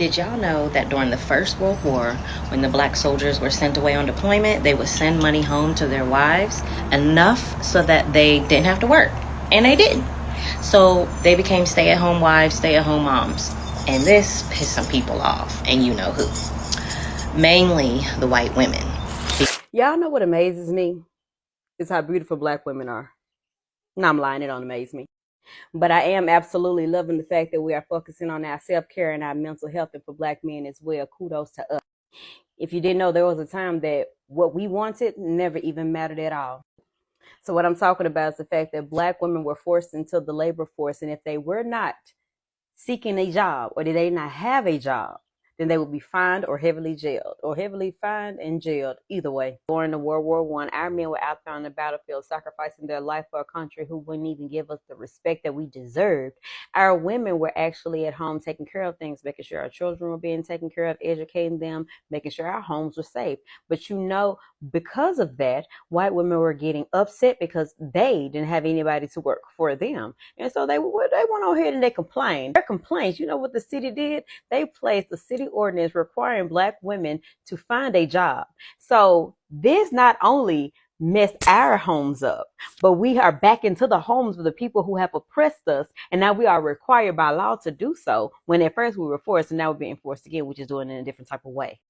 Did y'all know that during the First World War, when the black soldiers were sent away on deployment, they would send money home to their wives, enough so that they didn't have to work? And they didn't. So they became stay-at-home wives, stay-at-home moms. And this pissed some people off, and you know who. Mainly the white women. Y'all know what amazes me? Is how beautiful black women are. No, I'm lying, it don't amaze me. But I am absolutely loving the fact that we are focusing on our self-care and our mental health, and for black men as well. Kudos to us. If you didn't know, there was a time that what we wanted never even mattered at all. So what I'm talking about is the fact that black women were forced into the labor force, and if they were not seeking a job, or did they not have a job, then they would be fined or heavily jailed, or heavily fined and jailed, either way. During the World War I, our men were out there on the battlefield sacrificing their life for a country who wouldn't even give us the respect that we deserved. Our women were actually at home taking care of things, making sure our children were being taken care of, educating them, making sure our homes were safe. But because of that, white women were getting upset because they didn't have anybody to work for them. And so they went on ahead and they complained. Their complaints, you know what the city did? They placed the city ordinance requiring black women to find a job. So this not only messed our homes up, but we are back into the homes of the people who have oppressed us, and now we are required by law to do so, when at first we were forced, and now we're being forced again, which is doing it in a different type of way.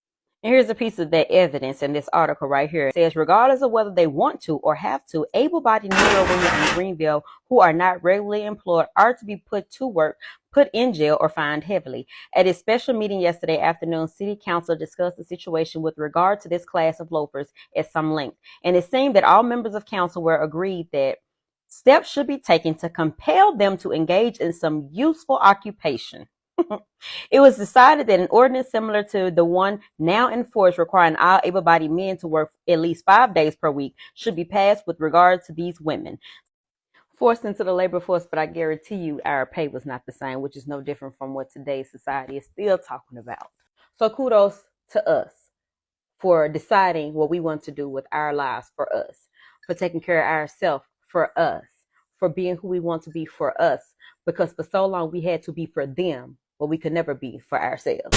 And here's a piece of that evidence in this article right here. It says, regardless of whether they want to or have to, able-bodied Negro women in Greenville who are not regularly employed are to be put to work, put in jail, or fined heavily. At a special meeting yesterday afternoon, City Council discussed the situation with regard to this class of loafers at some length. And it seemed that all members of council were agreed that steps should be taken to compel them to engage in some useful occupation. It was decided that an ordinance similar to the one now in force requiring all able-bodied men to work at least 5 days per week should be passed with regard to these women forced into the labor force. But I guarantee you our pay was not the same, which is no different from what today's society is still talking about. So kudos to us for deciding what we want to do with our lives for us, for taking care of ourselves for us, for being who we want to be for us, because for so long we had to be for them what we could never be for ourselves.